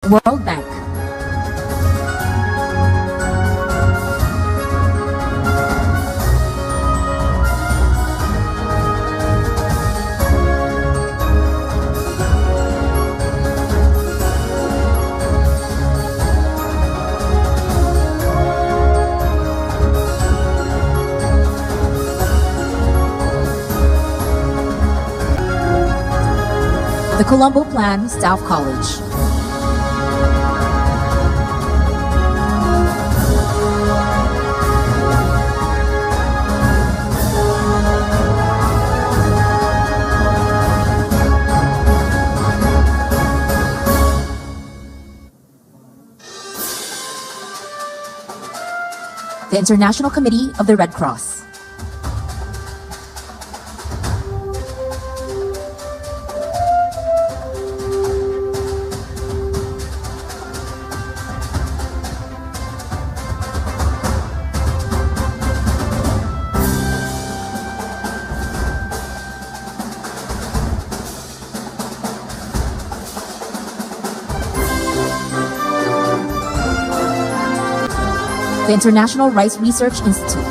World Bank. The Colombo Plan Staff College. The International Committee of the Red Cross. The International Rice Research Institute.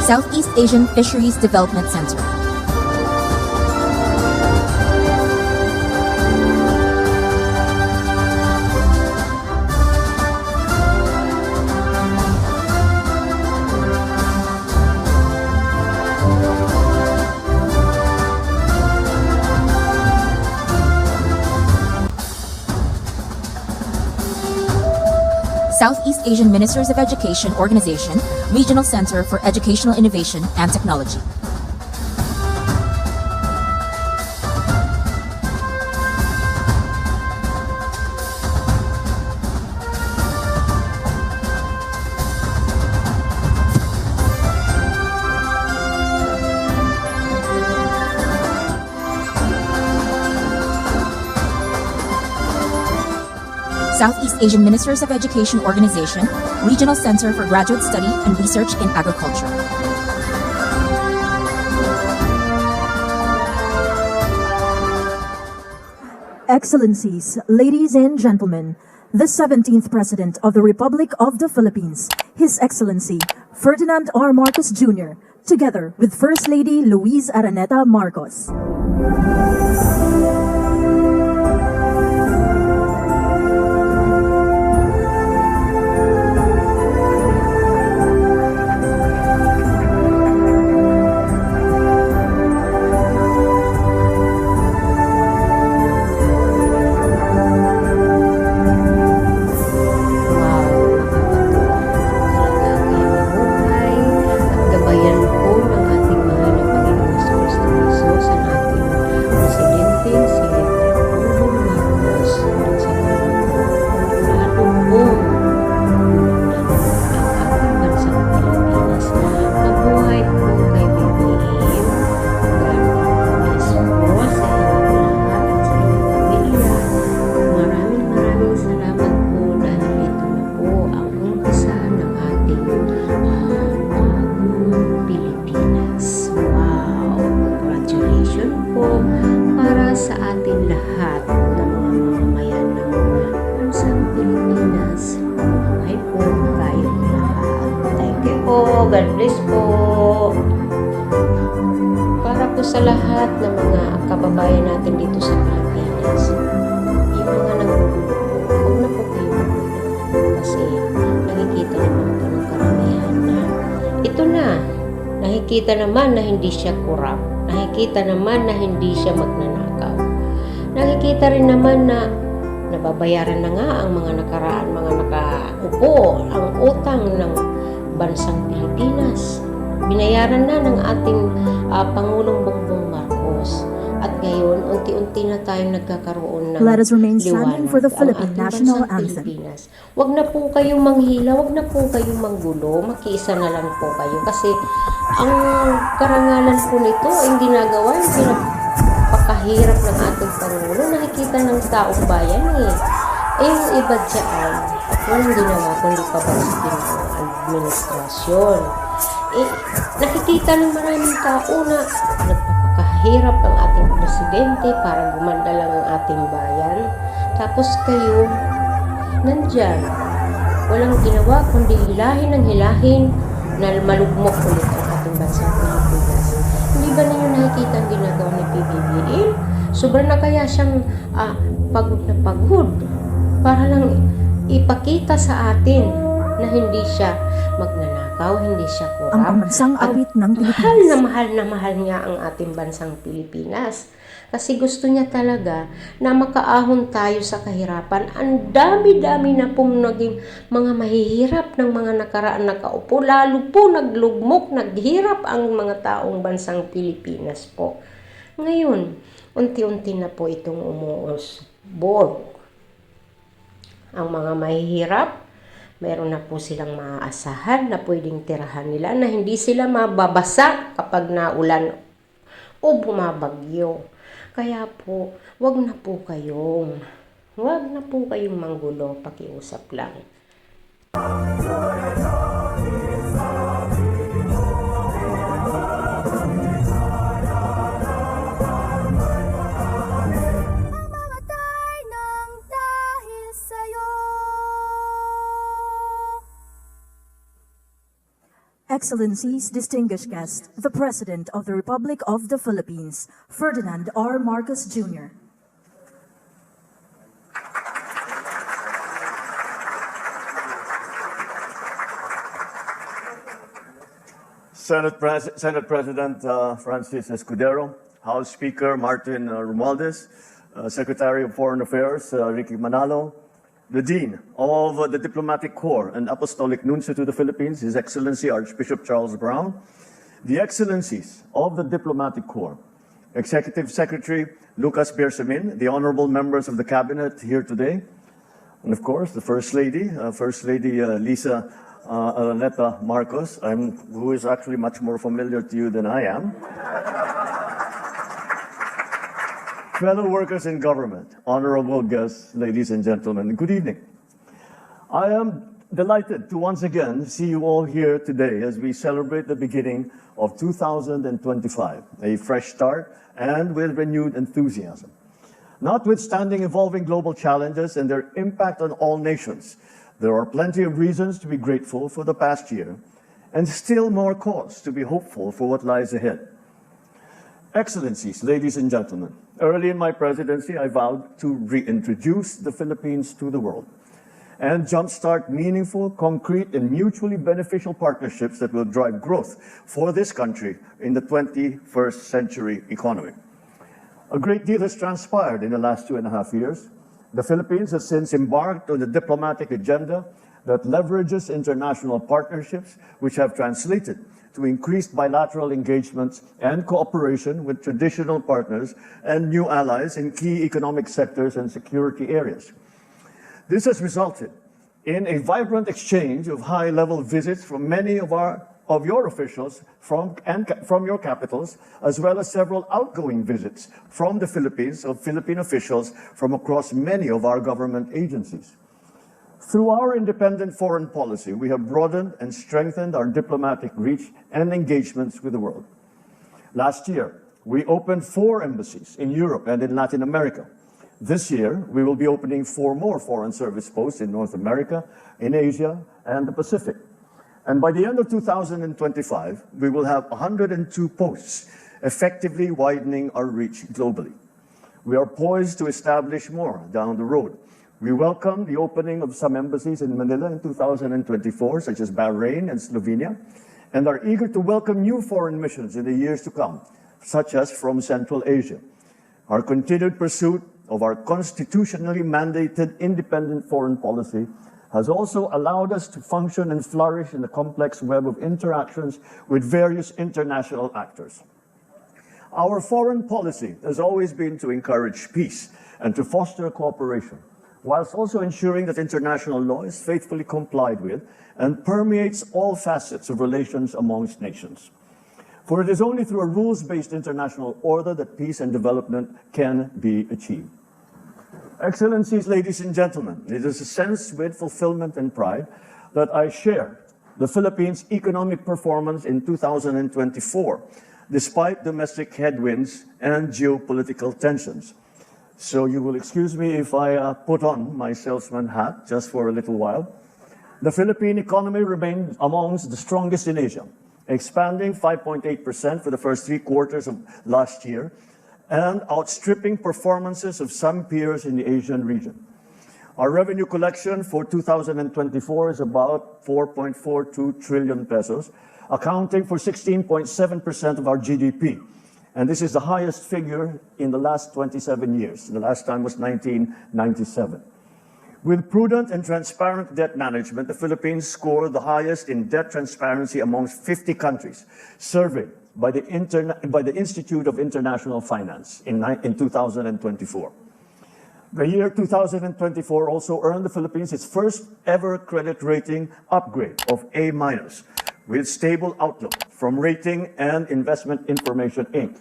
Southeast Asian Fisheries Development Center. Southeast Asian Ministers of Education Organization, Regional Center for Educational Innovation and Technology. Southeast Asian Ministers of Education Organization, Regional Center for Graduate Study and Research in Agriculture. Excellencies, ladies and gentlemen, the 17th President of the Republic of the Philippines, His Excellency Ferdinand R. Marcos Jr., together with First Lady Luis Araneta Marcos. Para sa atin lahat ng mga mamamayan ng Bansang Pilipinas. Ay po kayong lahat. Thank you po. God bless po. Para po sa lahat ng mga kababayan natin dito sa Pilipinas. Yung mga nagugulo po, huwag na po kayo magulo. Kasi nakikita naman po ng karamihan na ito na. Nakikita naman na hindi siya kurap. Nakikita naman na hindi siya magnanakaw. Nakikita rin naman na nababayaran na nga ang mga nakaraan, mga nakaupo, ang utang ng Bansang Pilipinas. Binayaran na ng ating Pangulong Bongbong unti-unti na tayong nagkakaroon ng Let us remain standing liwanag for the ang Philippine ating national bansang anthem. Pilipinas. Huwag na po kayong manghila, huwag na po kayong manggulo, makiisa na lang po kayo. Kasi ang karangalan po nito ay ginagawa yung pinapakahirap ng ating Pangulo. Nakikita ng taong bayan eh. Eh yung iba dyan, walang ginawa kundi pabasikin ng administrasyon. Eh, nakikita ng maraming tao na nagpapakahirap ang ating presidente para gumanda lang ang ating bayan. Tapos kayo, nandyan, walang ginawa kundi hilahin ng hilahin na malugmok ulit ang ating bansang Pilipinas. Hindi ba ninyo nakikita ang ginagawa ni PBBM? Sobrang na kaya siyang pagod na pagod para lang ipakita sa atin na hindi siya magnanakaw, hindi siya kurap. Ang pambansang awit ng Pilipinas. Mahal na mahal niya ang ating bansang Pilipinas. Kasi gusto niya talaga na makaahon tayo sa kahirapan. Ang dami-dami na pong naging mga mahihirap ng mga nakaraan nakaupo. Lalo po naglugmok, naghirap ang mga taong bansang Pilipinas po. Ngayon, unti-unti na po itong umuusbog. Ang mga mahihirap, mayroon na po silang maaasahan na pwedeng tirahan nila na hindi sila mababasa kapag naulan o bumabagyo. Kaya po, wag na po kayong manggulo, pakiusap lang. Excellencies, distinguished guests, the President of the Republic of the Philippines, Ferdinand R. Marcos Jr. Senate President Francis Escudero, House Speaker Martin Romualdez, Secretary of Foreign Affairs Ricky Manalo, the Dean of the Diplomatic Corps and Apostolic Nuncio to the Philippines, His Excellency Archbishop Charles Brown, the Excellencies of the Diplomatic Corps, Executive Secretary Lucas Bersamin, the honorable members of the Cabinet here today, and of course the First Lady Lisa Araneta Marcos, who is actually much more familiar to you than I am. Fellow workers in government, honorable guests, ladies and gentlemen, good evening. I am delighted to once again see you all here today as we celebrate the beginning of 2025, a fresh start and with renewed enthusiasm. Notwithstanding evolving global challenges and their impact on all nations, there are plenty of reasons to be grateful for the past year and still more cause to be hopeful for what lies ahead. Excellencies, ladies and gentlemen, early in my presidency, I vowed to reintroduce the Philippines to the world and jumpstart meaningful, concrete, and mutually beneficial partnerships that will drive growth for this country in the 21st century economy. A great deal has transpired in the last 2.5 years. The Philippines has since embarked on a diplomatic agenda that leverages international partnerships which have translated to increased bilateral engagements and cooperation with traditional partners and new allies in key economic sectors and security areas. This has resulted in a vibrant exchange of high-level visits from many of your officials from your capitals, as well as several outgoing visits from the Philippines of Philippine officials from across many of our government agencies. Through our independent foreign policy, we have broadened and strengthened our diplomatic reach and engagements with the world. Last year, we opened 4 embassies in Europe and in Latin America. This year, we will be opening 4 more foreign service posts in North America, in Asia, and the Pacific. And by the end of 2025, we will have 102 posts, effectively widening our reach globally. We are poised to establish more down the road. We welcome the opening of some embassies in Manila in 2024, such as Bahrain and Slovenia, and are eager to welcome new foreign missions in the years to come, such as from Central Asia. Our continued pursuit of our constitutionally mandated independent foreign policy has also allowed us to function and flourish in the complex web of interactions with various international actors. Our foreign policy has always been to encourage peace and to foster cooperation, whilst also ensuring that international law is faithfully complied with and permeates all facets of relations amongst nations. For it is only through a rules-based international order that peace and development can be achieved. Excellencies, ladies and gentlemen, it is a sense with fulfillment and pride that I share the Philippines' economic performance in 2024, despite domestic headwinds and geopolitical tensions. So you will excuse me if I put on my salesman hat just for a little while. The Philippine economy remains amongst the strongest in Asia, expanding 5.8% for the first 3 quarters of last year, and outstripping performances of some peers in the Asian region. Our revenue collection for 2024 is about 4.42 trillion pesos, accounting for 16.7% of our GDP. And this is the highest figure in the last 27 years. The last time was 1997. With prudent and transparent debt management, the Philippines scored the highest in debt transparency amongst 50 countries surveyed by the Institute of International Finance in 2024. The year 2024 also earned the Philippines its first ever credit rating upgrade of A- with stable outlook from Rating and Investment Information, Inc.,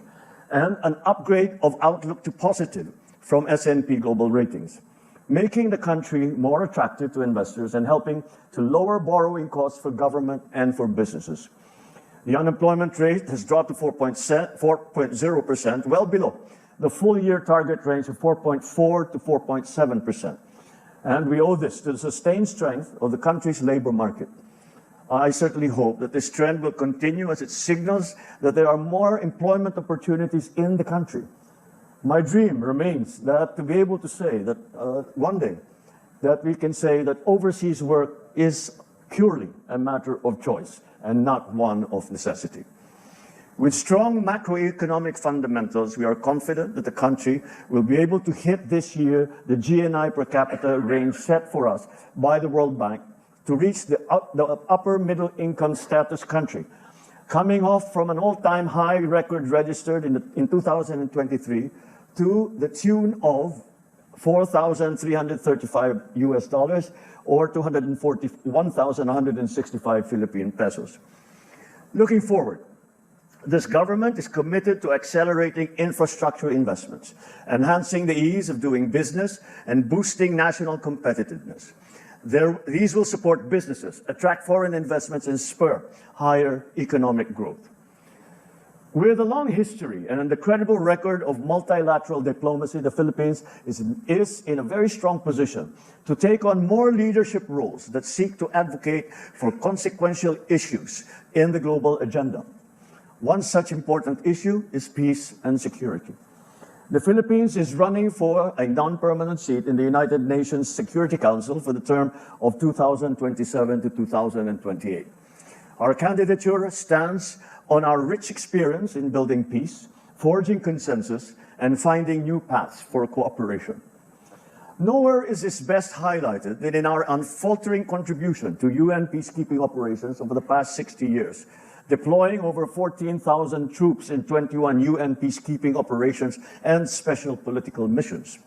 and an upgrade of outlook to positive from S&P Global Ratings, making the country more attractive to investors and helping to lower borrowing costs for government and for businesses. The unemployment rate has dropped to 4.0%, well below the full-year target range of 4.4 to 4.7%. And we owe this to the sustained strength of the country's labor market. I certainly hope that this trend will continue as it signals that there are more employment opportunities in the country. My dream remains that to be able to say that one day that we can say that overseas work is purely a matter of choice and not one of necessity. With strong macroeconomic fundamentals, we are confident that the country will be able to hit this year the GNI per capita range set for us by the World Bank to reach the upper middle income status country, coming off from an all-time high record registered in 2023 to the tune of $4,335 or 241,165 Philippine pesos. Looking forward, this government is committed to accelerating infrastructure investments, enhancing the ease of doing business, and boosting national competitiveness. These will support businesses, attract foreign investments, and spur higher economic growth. With a long history and a credible record of multilateral diplomacy, the Philippines is in a very strong position to take on more leadership roles that seek to advocate for consequential issues in the global agenda. One such important issue is peace and security. The Philippines is running for a non-permanent seat in the United Nations Security Council for the term of 2027 to 2028. Our candidature stands on our rich experience in building peace, forging consensus, and finding new paths for cooperation. Nowhere is this best highlighted than in our unfaltering contribution to UN peacekeeping operations over the past 60 years, deploying over 14,000 troops in 21 UN peacekeeping operations and special political missions.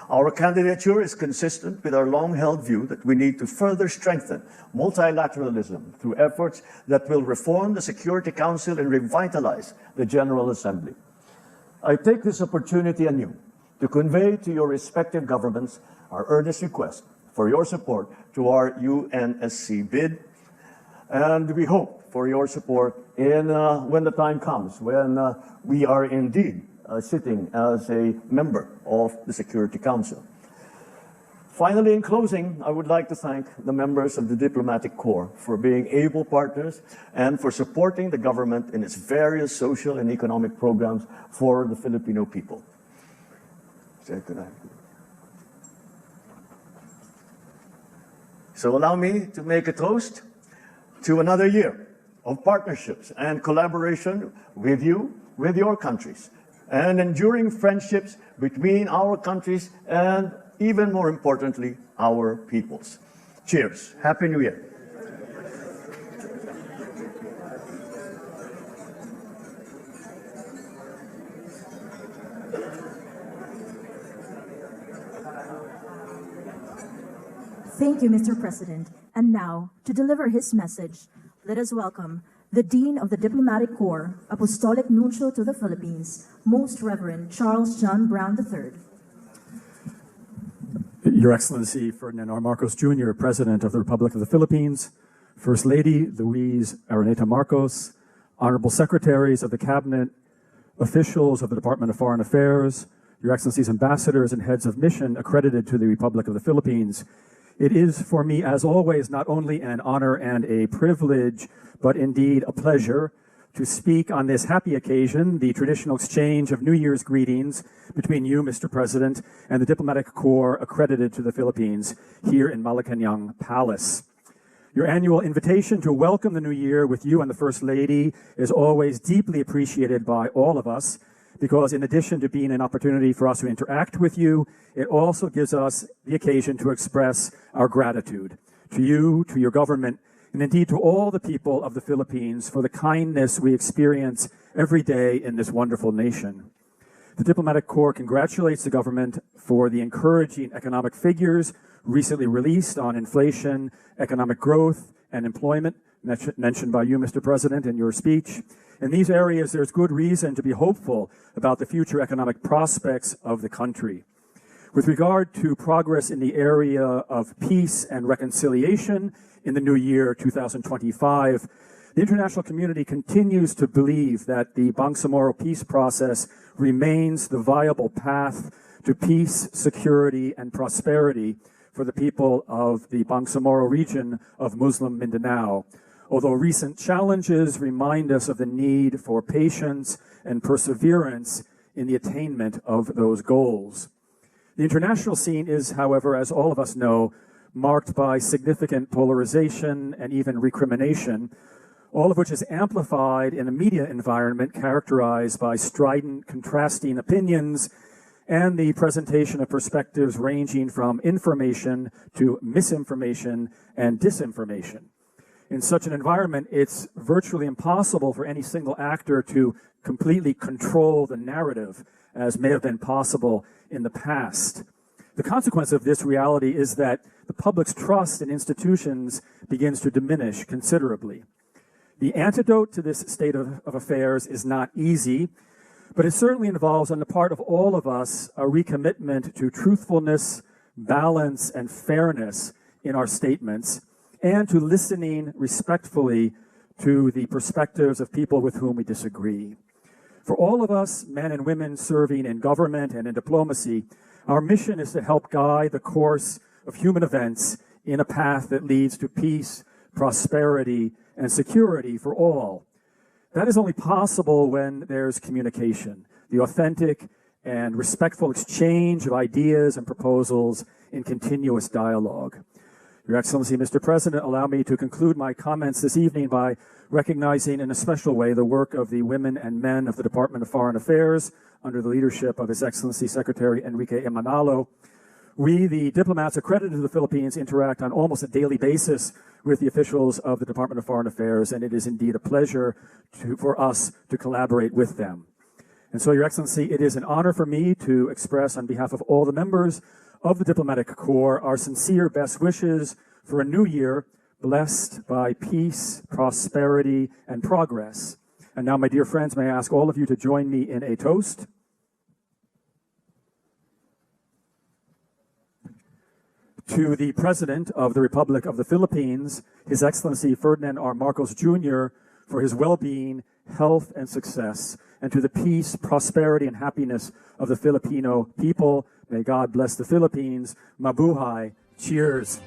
Our candidature is consistent with our long-held view that we need to further strengthen multilateralism through efforts that will reform the Security Council and revitalize the General Assembly. I take this opportunity anew to convey to your respective governments our earnest request for your support to our UNSC bid, and we hope for your support when the time comes, when we are indeed sitting as a member of the Security Council. Finally, in closing, I would like to thank the members of the Diplomatic Corps for being able partners and for supporting the government in its various social and economic programs for the Filipino people. So allow me to make a toast to another year of partnerships and collaboration with you, with your countries, and enduring friendships between our countries and, even more importantly, our peoples. Cheers. Happy New Year. Thank you, Mr. President. And now, to deliver his message, let us welcome the Dean of the Diplomatic Corps, Apostolic Nuncio to the Philippines, Most Reverend Charles John Brown III. Your Excellency Ferdinand R. Marcos Jr., President of the Republic of the Philippines, First Lady Louise Araneta Marcos, Honorable Secretaries of the Cabinet, officials of the Department of Foreign Affairs, Your Excellencies ambassadors and heads of mission accredited to the Republic of the Philippines, it is for me, as always, not only an honor and a privilege, but indeed a pleasure to speak on this happy occasion, the traditional exchange of New Year's greetings between you, Mr. President, and the Diplomatic Corps accredited to the Philippines here in Malacanang Palace. Your annual invitation to welcome the new year with you and the First Lady is always deeply appreciated by all of us, because in addition to being an opportunity for us to interact with you, it also gives us the occasion to express our gratitude to you, to your government, and indeed to all the people of the Philippines for the kindness we experience every day in this wonderful nation. The Diplomatic Corps congratulates the government for the encouraging economic figures recently released on inflation, economic growth, and employment, mentioned by you, Mr. President, in your speech. In these areas, there's good reason to be hopeful about the future economic prospects of the country. With regard to progress in the area of peace and reconciliation in the new year 2025, the international community continues to believe that the Bangsamoro peace process remains the viable path to peace, security, and prosperity for the people of the Bangsamoro region of Muslim Mindanao, although recent challenges remind us of the need for patience and perseverance in the attainment of those goals. The international scene is, however, as all of us know, marked by significant polarization and even recrimination, all of which is amplified in a media environment characterized by strident, contrasting opinions and the presentation of perspectives ranging from information to misinformation and disinformation. In such an environment, it's virtually impossible for any single actor to completely control the narrative, as may have been possible in the past. The consequence of this reality is that the public's trust in institutions begins to diminish considerably. The antidote to this state of affairs is not easy, but it certainly involves, on the part of all of us, a recommitment to truthfulness, balance, and fairness in our statements, and to listening respectfully to the perspectives of people with whom we disagree. For all of us, men and women serving in government and in diplomacy, our mission is to help guide the course of human events in a path that leads to peace, prosperity, and security for all. That is only possible when there's communication, the authentic and respectful exchange of ideas and proposals in continuous dialogue. Your Excellency, Mr. President, allow me to conclude my comments this evening by recognizing in a special way the work of the women and men of the Department of Foreign Affairs under the leadership of His Excellency Secretary Enrique Emanalo. We, the diplomats accredited to the Philippines, interact on almost a daily basis with the officials of the Department of Foreign Affairs, and it is indeed a pleasure for us to collaborate with them. And so, Your Excellency, it is an honor for me to express on behalf of all the members of the Diplomatic Corps our sincere best wishes for a new year blessed by peace, prosperity, and progress. And now, my dear friends, may I ask all of you to join me in a toast. To the President of the Republic of the Philippines, His Excellency Ferdinand R. Marcos Jr., for his well-being, health, and success, and to the peace, prosperity, and happiness of the Filipino people. May God bless the Philippines. Mabuhay. Cheers.